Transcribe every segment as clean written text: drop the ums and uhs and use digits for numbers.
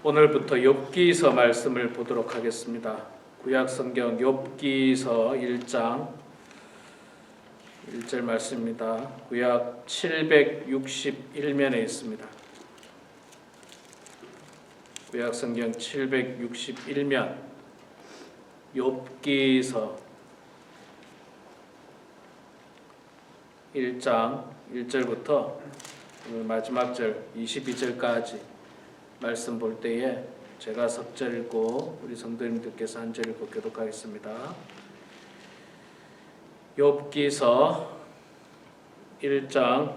오늘부터 욥기서 말씀을 보도록 하겠습니다. 구약 성경 욥기서 1장 1절 말씀입니다. 구약 761면에 있습니다. 구약 성경 761면 욥기서 1장 1절부터 마지막 절 22절까지 말씀 볼 때에 제가 석절 읽고 우리 성도님들께서 한 절 읽고 교독하겠습니다. 욥기서 1장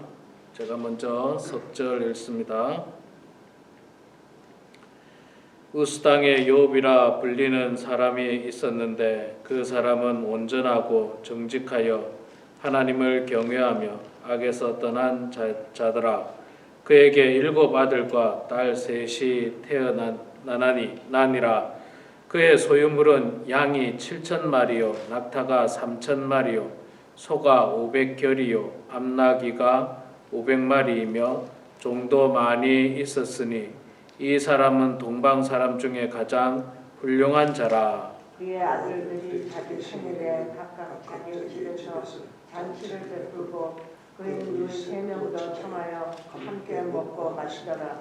제가 먼저 석절 읽습니다. 우스 땅에 욥이라 불리는 사람이 있었는데 그 사람은 온전하고 정직하여 하나님을 경외하며 악에서 떠난 자더라. 그에게 7 아들과 딸 셋이 태어나니라. 그의 소유물은 양이 7,000마리요 낙타가 3,000마리요 소가 500결이요 암나귀가 500마리이며 종도 많이 있었으니 이 사람은 동방 사람 중에 가장 훌륭한 자라. 그의 아들들이 자기 생일에 각각 자기 집에서 잔치를 베풀고 그의 누이 3명도 청하여 함께 먹고 마시더라.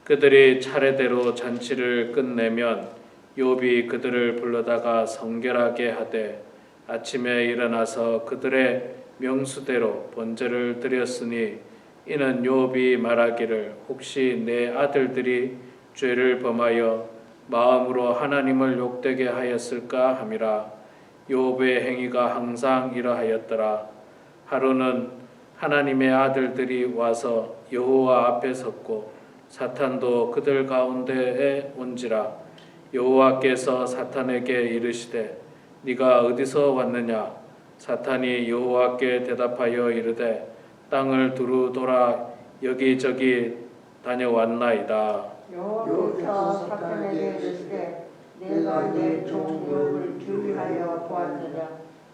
그들이 차례대로 잔치를 끝내면 욥이 그들을 불러다가 성결하게 하되 아침에 일어나서 그들의 명수대로 번제를 드렸으니 이는 욥이 말하기를 혹시 내 아들들이 죄를 범하여 마음으로 하나님을 욕되게 하였을까 함이라. 욥의 행위가 항상 이러하였더라. 하루는 하나님의 아들들이 와서 여호와 앞에 섰고 사탄도 그들 가운데에 온지라. 여호와께서 사탄에게 이르시되 네가 어디서 왔느냐. 사탄이 여호와께 대답하여 이르되 땅을 두루 돌아 여기저기 다녀왔나이다. 여호와께서 사탄에게 이르시되 내가 내 종 욥을 주의하여 보았느냐.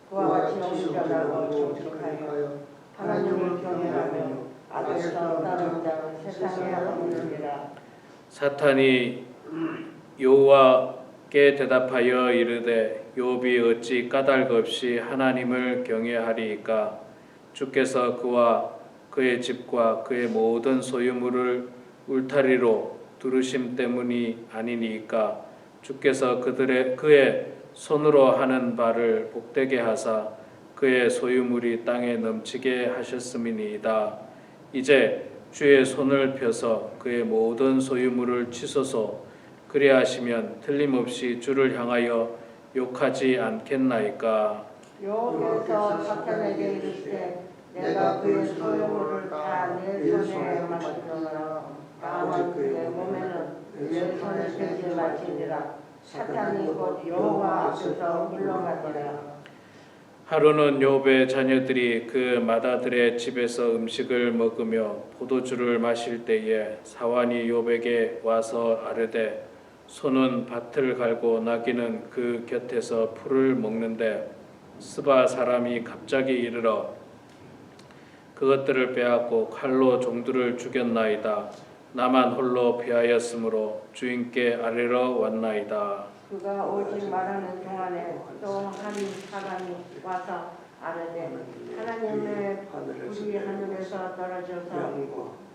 그와 같이 온전하고 정직하여 하나님을 경외하며 악에서 떠난 자는 세상에 없느니라. 사탄이 여호와께 대답하여 이르되 욥이 어찌 까닭 없이 하나님을 경외하리이까. 주께서 그와 그의 집과 그의 모든 소유물을 울타리로 두르심 때문이 아니니까. 주께서 그의 손으로 하는 바를 복되게 하사 그의 소유물이 땅에 넘치게 하셨음이니이다. 이제 주의 손을 펴서 그의 모든 소유물을 치소서. 그리하시면 틀림없이 주를 향하여 욕하지 않겠나이까. 여호와께서 사탄에게 이르시되 내가 그의 소유물을 다 내 손에 맡기노라. 다만 그의 몸에는 내 손에 대지 말지니라. 사탄이 곧 여호와 앞에서 물러가니라. 하루는 욥의 자녀들이 그 맏아들의 집에서 음식을 먹으며 포도주를 마실 때에 사환이 욥에게 와서 아뢰되 소는 밭을 갈고 나귀는 그 곁에서 풀을 먹는데 스바 사람이 갑자기 이르러 그것들을 빼앗고 칼로 종들을 죽였나이다. 나만 홀로 피하였으므로 주인께 아뢰러 왔나이다. 그가 오직 말하는 동안에 또 한 사람이 와서 아뢰되 하나님의 불이 하늘에서 떨어져서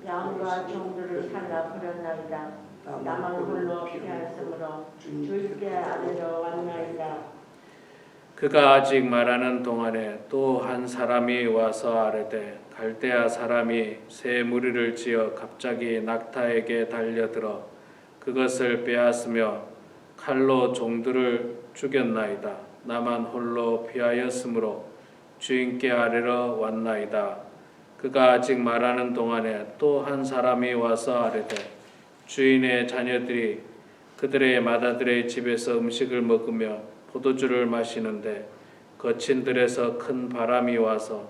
양과 종들을 살라 그렸나이다. 나만 홀로 피하였으므로 주인께 아뢰러 왔나이다. 그가 아직 말하는 동안에 또 한 사람이 와서 아뢰되 갈대아 사람이 새 무리를 지어 갑자기 낙타에게 달려들어 그것을 빼앗으며 칼로 종들을 죽였나이다. 나만 홀로 피하였으므로 주인께 아뢰러 왔나이다. 그가 아직 말하는 동안에 또 한 사람이 와서 아뢰되 주인의 자녀들이 그들의 맏아들의 집에서 음식을 먹으며 포도주를 마시는데 거친 들에서 큰 바람이 와서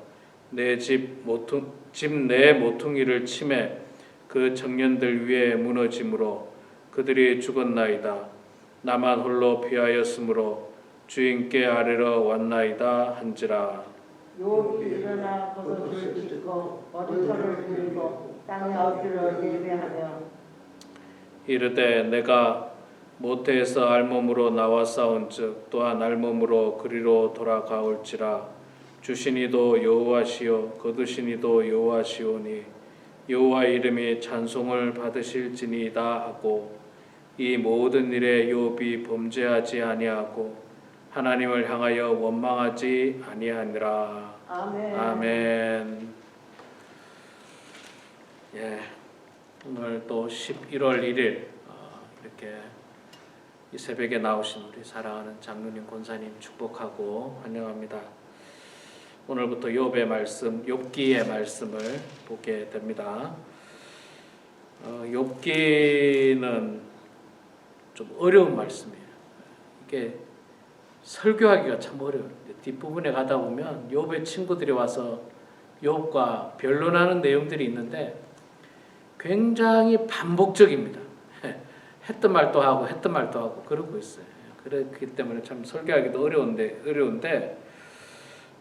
내 집 내 모퉁이를 치매 그 청년들 위에 무너짐으로 그들이 죽었나이다. 나만 홀로 피하였으므로 주인께 아뢰러 왔나이다 한지라. 욥이 일어나 그것을 짚고 머리털을 들고 땅에 엎드려 예배하며 이르되 내가 모태에서 알몸으로 나와싸운즉 또한 알몸으로 그리로 돌아가올지라. 주시니도 여호와시요 거두시니도 여호와시오니 여호와 이름이 찬송을 받으실지니이다 하고 이 모든 일에 욥이 범죄하지 아니하고 하나님을 향하여 원망하지 아니하니라. 아멘. 아멘. 예, 오늘 또 11월 1일 이렇게 이 새벽에 나오신 우리 사랑하는 장로님, 권사님 축복하고 환영합니다. 오늘부터 욥의 말씀, 욥기의 말씀을 보게 됩니다. 욥기는 좀 어려운 말씀이에요. 이게 설교하기가 참 어려워요. 뒷부분에 가다 보면 욥의 친구들이 와서 욥과 변론하는 내용들이 있는데 굉장히 반복적입니다. 했던 말도 하고 했던 말도 하고 그러고 있어요. 그렇기 때문에 참 설교하기도 어려운데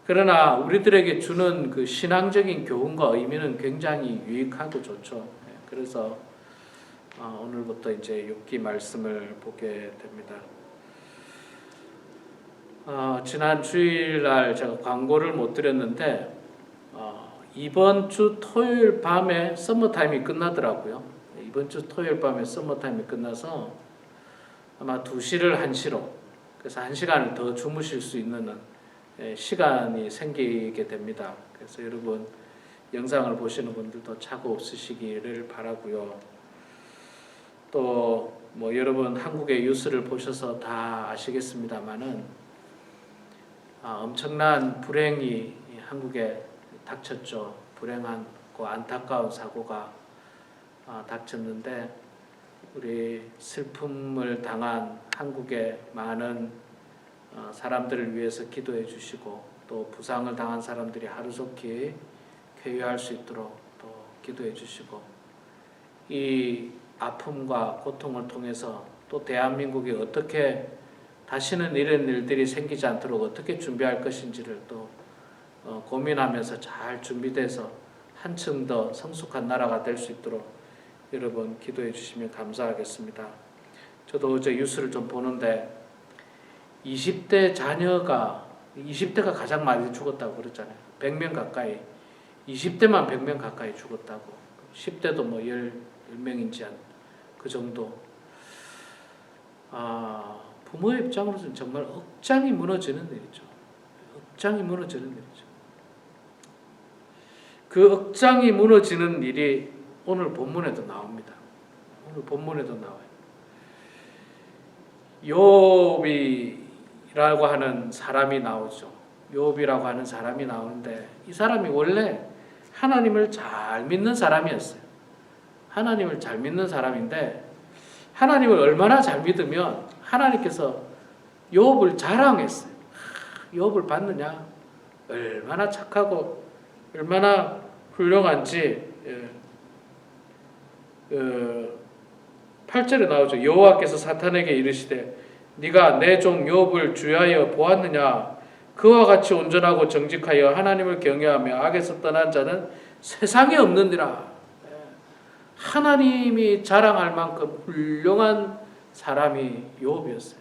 그러나 우리들에게 주는 그 신앙적인 교훈과 의미는 굉장히 유익하고 좋죠. 그래서 오늘부터 이제 욥기 말씀을 보게 됩니다. 지난 주일날 제가 광고를 못 드렸는데 이번 주 토요일 밤에 서머타임이 끝나더라고요. 이번 주 토요일 밤에 서머타임이 끝나서 아마 2시를 1시로, 그래서 1시간을 더 주무실 수 있는 시간이 생기게 됩니다. 그래서 여러분 영상을 보시는 분들도 착오 없으시기를 바라고요. 또 뭐 여러분 한국의 뉴스를 보셔서 다 아시겠습니다만은 엄청난 불행이 한국에 닥쳤죠. 불행하고 안타까운 사고가 닥쳤는데 우리 슬픔을 당한 한국의 많은 사람들을 위해서 기도해 주시고 또 부상을 당한 사람들이 하루속히 쾌유할 수 있도록 또 기도해 주시고 이 아픔과 고통을 통해서 또 대한민국이 어떻게 다시는 이런 일들이 생기지 않도록 어떻게 준비할 것인지를 또 고민하면서 잘 준비돼서 한층 더 성숙한 나라가 될 수 있도록 여러분 기도해 주시면 감사하겠습니다. 저도 어제 뉴스를 좀 보는데 20대 자녀가 20대가 가장 많이 죽었다고 그랬잖아요. 100명 가까이 20대만 100명 가까이 죽었다고. 10대도 뭐 10명인지 그 정도. 부모의 입장으로서는 정말 억장이 무너지는 일이죠. 억장이 무너지는 일이죠. 그 억장이 무너지는 일이 오늘 본문에도 나옵니다. 오늘 본문에도 나와요. 욥이라고 하는 사람이 나오죠. 욥이라고 하는 사람이 나오는데 이 사람이 원래 하나님을 잘 믿는 사람이었어요. 하나님을 잘 믿는 사람인데 하나님을 얼마나 잘 믿으면 하나님께서 욥을 자랑했어요. 욥을 봤느냐? 얼마나 착하고 얼마나 훌륭한지. 8절에 나오죠. 여호와께서 사탄에게 이르시되 네가 내 종 욥을 주의하여 보았느냐? 그와 같이 온전하고 정직하여 하나님을 경외하며 악에서 떠난 자는 세상에 없느니라. 하나님이 자랑할 만큼 훌륭한 사람이 욥이었어요.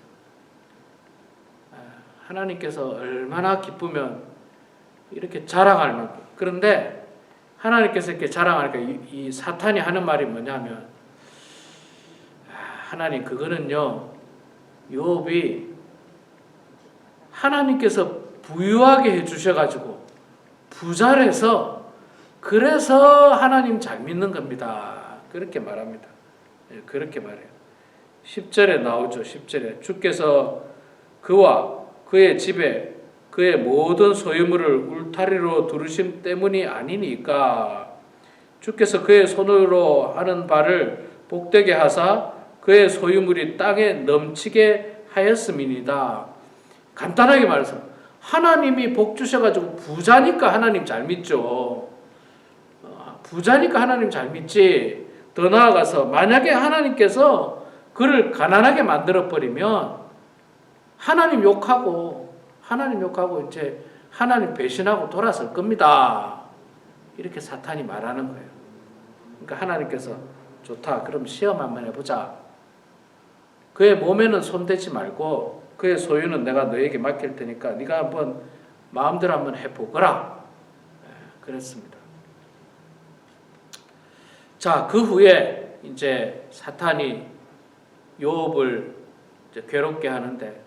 하나님께서 얼마나 기쁘면 이렇게 자랑할 만큼. 그런데 하나님께서 이렇게 자랑하니까 이 사탄이 하는 말이 뭐냐면 하나님 그거는요 욥이 하나님께서 부유하게 해주셔가지고 부자를 해서 그래서 하나님 잘 믿는 겁니다. 그렇게 말합니다. 그렇게 말해요. 10절에 나오죠. 10절에 주께서 그와 그의 집에 그의 모든 소유물을 울타리로 두르심 때문이 아니니까 주께서 그의 손으로 하는 바를 복되게 하사 그의 소유물이 땅에 넘치게 하였음이니이다. 간단하게 말해서 하나님이 복 주셔가지고 부자니까 하나님 잘 믿죠. 부자니까 하나님 잘 믿지. 더 나아가서 만약에 하나님께서 그를 가난하게 만들어버리면 하나님 욕하고 이제 하나님 배신하고 돌아설 겁니다. 이렇게 사탄이 말하는 거예요. 그러니까 하나님께서 좋다. 그럼 시험 한번 해보자. 그의 몸에는 손대지 말고 그의 소유는 내가 너에게 맡길 테니까 네가 한번 마음대로 한번 해보거라. 그랬습니다. 자, 그 후에 이제 사탄이 욥을 이제 괴롭게 하는데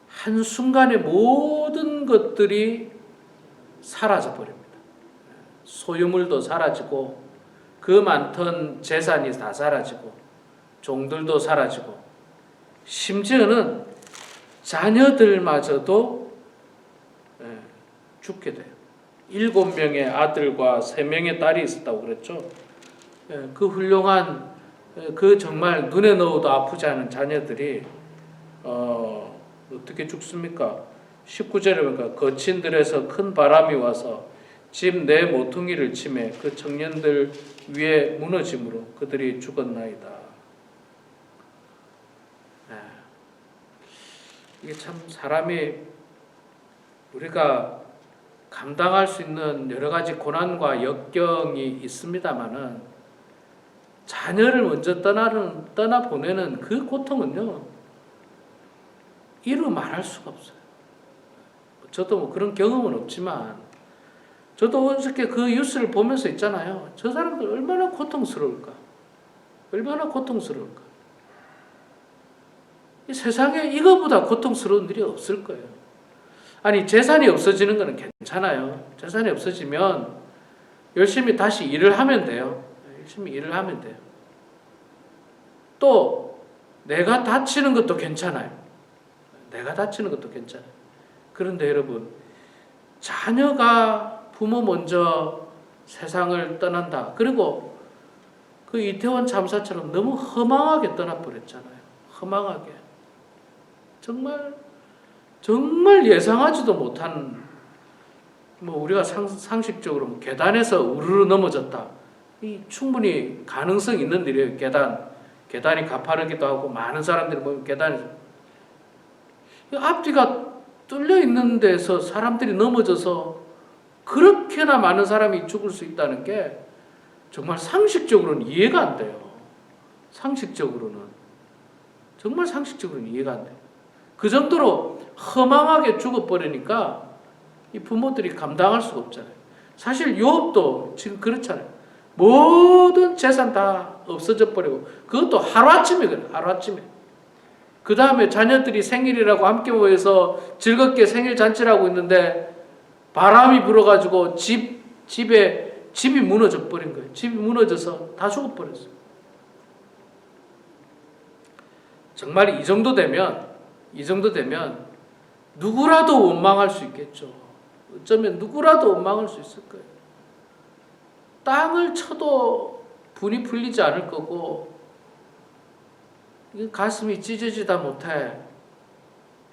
한순간에 모든 것들이 사라져 버립니다. 소유물도 사라지고 그 많던 재산이 다 사라지고 종들도 사라지고 심지어는 자녀들마저도 죽게 돼요. 7명의 아들과 3명의 딸이 있었다고 그랬죠. 그 훌륭한 그 정말 눈에 넣어도 아프지 않은 자녀들이 어떻게 죽습니까? 19절에 보니까 거친 들에서 큰 바람이 와서 집 내 모퉁이를 치매 그 청년들 위에 무너짐으로 그들이 죽었나이다. 이게 참 사람이 우리가 감당할 수 있는 여러 가지 고난과 역경이 있습니다마는 자녀를 먼저 떠나보내는 그 고통은요, 이루 말할 수가 없어요. 저도 뭐 그런 경험은 없지만, 저도 어저께 그 뉴스를 보면서 있잖아요. 저 사람들 얼마나 고통스러울까? 얼마나 고통스러울까? 이 세상에 이거보다 고통스러운 일이 없을 거예요. 아니, 재산이 없어지는 거는 괜찮아요. 재산이 없어지면 열심히 다시 일을 하면 돼요. 열심히 일을 하면 돼요. 또 내가 다치는 것도 괜찮아요. 내가 다치는 것도 괜찮아요. 그런데 여러분, 자녀가 부모 먼저 세상을 떠난다. 그리고 그 이태원 참사처럼 너무 허망하게 떠나버렸잖아요. 허망하게. 정말 예상하지도 못한, 뭐 우리가 상식적으로 계단에서 우르르 넘어졌다. 이 충분히 가능성 있는 일이에요. 계단이 가파르기도 하고 많은 사람들이 보면 계단에서 앞뒤가 뚫려 있는 데서 사람들이 넘어져서 그렇게나 많은 사람이 죽을 수 있다는 게 정말 상식적으로는 이해가 안 돼요. 정말 상식적으로는 이해가 안 돼요. 그 정도로 허망하게 죽어버리니까 이 부모들이 감당할 수가 없잖아요. 사실 욥도 지금 그렇잖아요. 모든 재산 다 없어져 버리고, 그것도 하루아침에 그래요. 하루아침에. 그 다음에 자녀들이 생일이라고 함께 모여서 즐겁게 생일 잔치를 하고 있는데 바람이 불어가지고 집이 무너져 버린 거예요. 집이 무너져서 다 죽어버렸어요. 정말 이 정도 되면 누구라도 원망할 수 있겠죠. 어쩌면 누구라도 원망할 수 있을 거예요. 땅을 쳐도 분이 풀리지 않을 거고, 가슴이 찢어지다 못해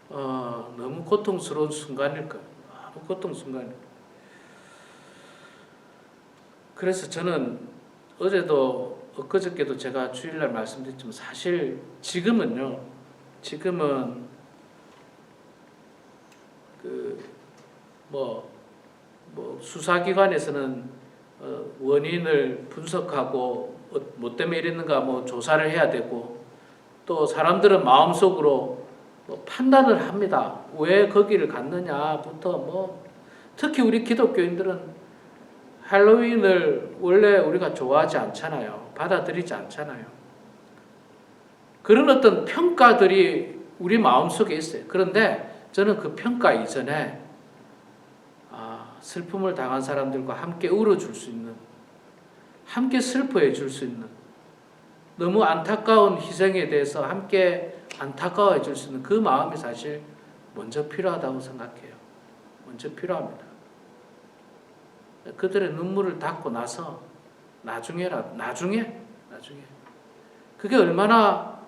너무 고통스러운 순간일 거예요. 너무 고통스러운 순간일 거예요. 그래서 저는 어제도 엊그저께도 제가 주일날 말씀드렸지만, 사실 지금은 수사기관에서는 원인을 분석하고 뭐 때문에 이랬는가 뭐 조사를 해야 되고, 또 사람들은 마음속으로 뭐 판단을 합니다. 왜 거기를 갔느냐부터 특히 우리 기독교인들은 할로윈을 원래 우리가 좋아하지 않잖아요. 받아들이지 않잖아요. 그런 어떤 평가들이 우리 마음속에 있어요. 그런데 저는 그 평가 이전에 슬픔을 당한 사람들과 함께 울어줄 수 있는, 함께 슬퍼해 줄 수 있는, 너무 안타까운 희생에 대해서 함께 안타까워해 줄 수 있는 그 마음이 사실 먼저 필요하다고 생각해요. 먼저 필요합니다. 그들의 눈물을 닦고 나서 나중에 그게 얼마나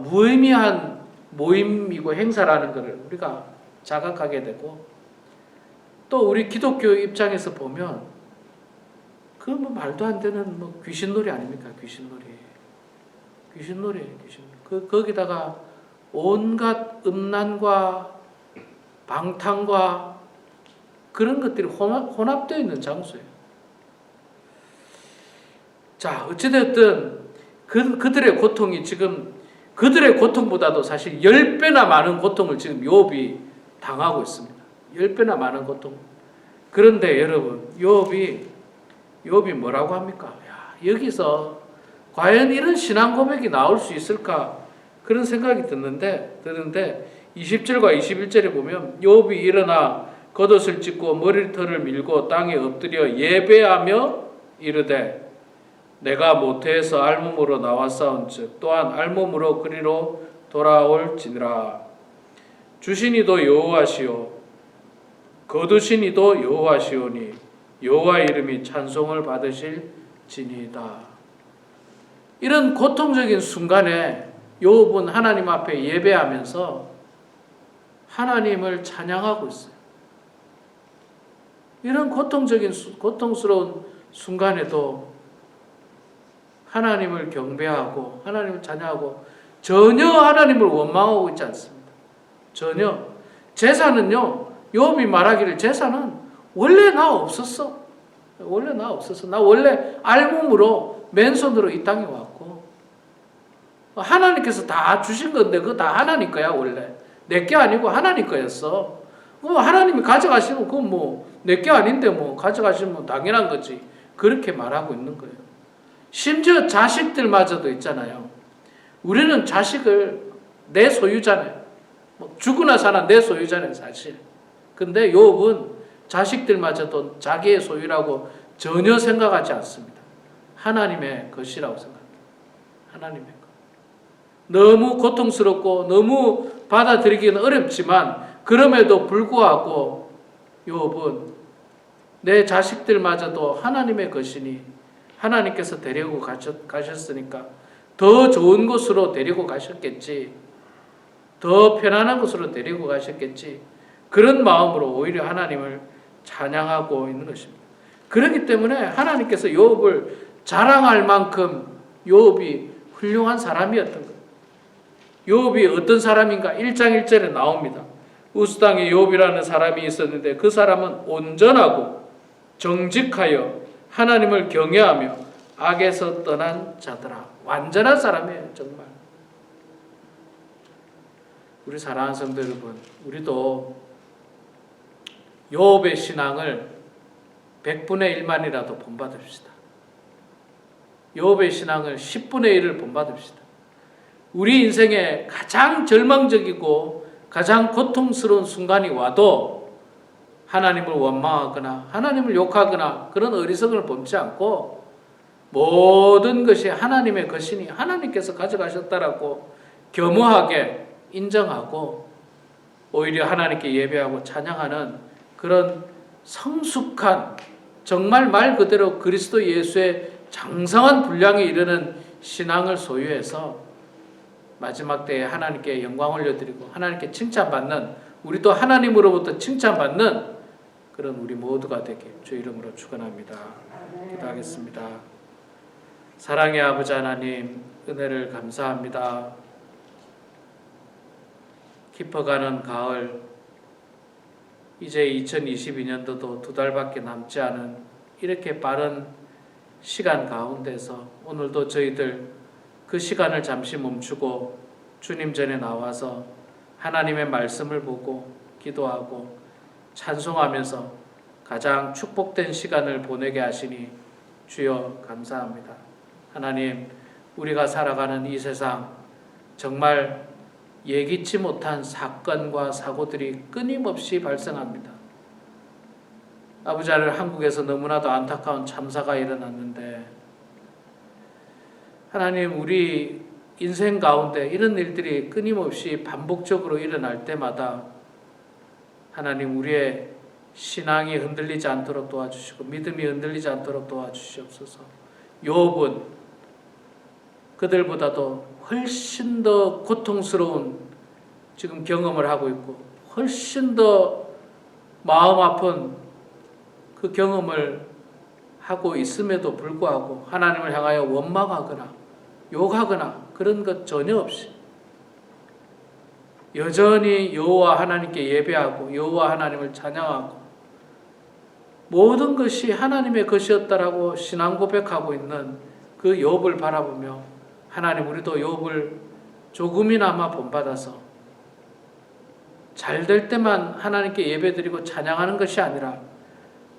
무의미한 모임이고 행사라는 것을 우리가 자각하게 되고, 또 우리 기독교 입장에서 보면 그 말도 안 되는 귀신놀이 아닙니까? 귀신놀이에요. 거기다가 온갖 음란과 방탕과 그런 것들이 혼합되어 있는 장소예요. 자, 어찌됐든 그들의 고통이 지금 그들의 고통보다도 사실 10배나 많은 고통을 지금 욥이 당하고 있습니다. 10배나 많은 고통. 그런데 여러분, 욥이 뭐라고 합니까? 야, 여기서 과연 이런 신앙 고백이 나올 수 있을까? 그런 생각이 드는데 20절과 21절에 보면 욥이 일어나 겉옷을 찢고 머리털을 밀고 땅에 엎드려 예배하며 이르되 내가 모태에서 알몸으로 나왔사온즉 또한 알몸으로 그리로 돌아올지니라. 주시니도 여호와시요 거두시니도 여호와시오니 여호와 이름이 찬송을 받으실지니이다. 이런 고통적인 순간에 욥은 하나님 앞에 예배하면서 하나님을 찬양하고 있어요. 이런 고통스러운 순간에도 하나님을 경배하고 하나님을 찬양하고 전혀 하나님을 원망하고 있지 않습니다. 전혀. 제사는요, 욥이 말하기를 제사는 원래 나 없었어. 원래 나 없었어. 나 원래 알몸으로 맨손으로 이 땅에 왔고 하나님께서 다 주신 건데 그거 다 하나님 거야 원래. 내 게 아니고 하나님 거였어. 하나님이 가져가시면 그건 뭐 내 게 아닌데 뭐 가져가시면 당연한 거지. 그렇게 말하고 있는 거예요. 심지어 자식들마저도 있잖아요. 우리는 자식을 내 소유잖아요. 죽으나 사나 내 소유잖아요 사실. 근데 욥은 자식들마저도 자기의 소유라고 전혀 생각하지 않습니다. 하나님의 것이라고 생각합니다. 하나님의 것. 너무 고통스럽고 너무 받아들이기는 어렵지만 그럼에도 불구하고 욥은 내 자식들마저도 하나님의 것이니 하나님께서 데리고 가셨으니까 더 좋은 곳으로 데리고 가셨겠지. 더 편안한 곳으로 데리고 가셨겠지. 그런 마음으로 오히려 하나님을 찬양하고 있는 것입니다. 그렇기 때문에 하나님께서 욥을 자랑할 만큼 욥이 훌륭한 사람이었던 거예요. 욥이 어떤 사람인가 1장 1절에 나옵니다. 우스 땅에 욥이라는 사람이 있었는데 그 사람은 온전하고 정직하여 하나님을 경외하며 악에서 떠난 자더라. 완전한 사람이에요 정말. 우리 사랑하는 성도 여러분, 우리도 욥의 신앙을 100분의 1만이라도 본받읍시다. 욥의 신앙을 10분의 1을 본받읍시다. 우리 인생에 가장 절망적이고 가장 고통스러운 순간이 와도 하나님을 원망하거나 하나님을 욕하거나 그런 어리석음을 범치 않고 모든 것이 하나님의 것이니 하나님께서 가져가셨다라고 겸허하게 인정하고 오히려 하나님께 예배하고 찬양하는 그런 성숙한 정말 말 그대로 그리스도 예수의 장성한 분량에 이르는 신앙을 소유해서 마지막 때에 하나님께 영광 올려드리고 하나님께 칭찬받는 우리도 하나님으로부터 칭찬받는 그런 우리 모두가 되길 주 이름으로 축원합니다. 기도하겠습니다. 사랑의 아버지 하나님 은혜를 감사합니다. 깊어가는 가을 이제 2022년도도 2달밖에 남지 않은 이렇게 빠른 시간 가운데서 오늘도 저희들 그 시간을 잠시 멈추고 주님 전에 나와서 하나님의 말씀을 보고 기도하고 찬송하면서 가장 축복된 시간을 보내게 하시니 주여 감사합니다. 하나님, 우리가 살아가는 이 세상 정말 예기치 못한 사건과 사고들이 끊임없이 발생합니다. 아버지 하나님, 한국에서 너무나도 안타까운 참사가 일어났는데 하나님, 우리 인생 가운데 이런 일들이 끊임없이 반복적으로 일어날 때마다 하나님, 우리의 신앙이 흔들리지 않도록 도와주시고 믿음이 흔들리지 않도록 도와주시옵소서. 욥은 그들보다도 훨씬 더 고통스러운 지금 경험을 하고 있고 훨씬 더 마음 아픈 그 경험을 하고 있음에도 불구하고 하나님을 향하여 원망하거나 욕하거나 그런 것 전혀 없이 여전히 여호와 하나님께 예배하고 여호와 하나님을 찬양하고 모든 것이 하나님의 것이었다라고 신앙 고백하고 있는 그 욥을 바라보며 하나님 우리도 욥을 조금이나마 본받아서 잘 될 때만 하나님께 예배드리고 찬양하는 것이 아니라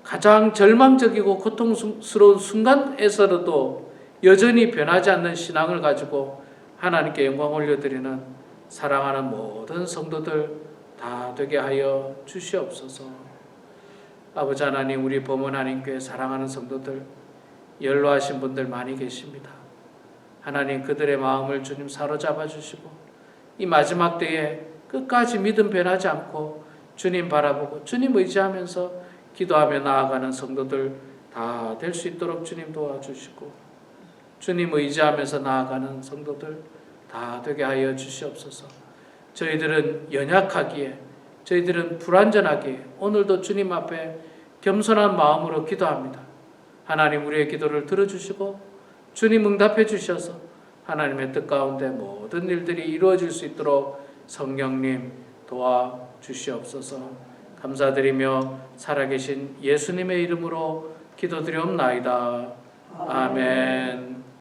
가장 절망적이고 고통스러운 순간에서도 여전히 변하지 않는 신앙을 가지고 하나님께 영광 올려드리는 사랑하는 모든 성도들 다 되게 하여 주시옵소서. 아버지 하나님, 우리 범원 하나님께 사랑하는 성도들, 연로하신 분들 많이 계십니다. 하나님, 그들의 마음을 주님 사로잡아 주시고 이 마지막 때에 끝까지 믿음 변하지 않고 주님 바라보고 주님 의지하면서 기도하며 나아가는 성도들 다 될 수 있도록 주님 도와주시고 주님 의지하면서 나아가는 성도들 다 되게 하여 주시옵소서. 저희들은 연약하기에, 저희들은 불완전하기에 오늘도 주님 앞에 겸손한 마음으로 기도합니다. 하나님, 우리의 기도를 들어주시고 주님 응답해 주셔서 하나님의 뜻 가운데 모든 일들이 이루어질 수 있도록 성령님 도와주시옵소서. 감사드리며 살아계신 예수님의 이름으로 기도드리옵나이다. 아멘.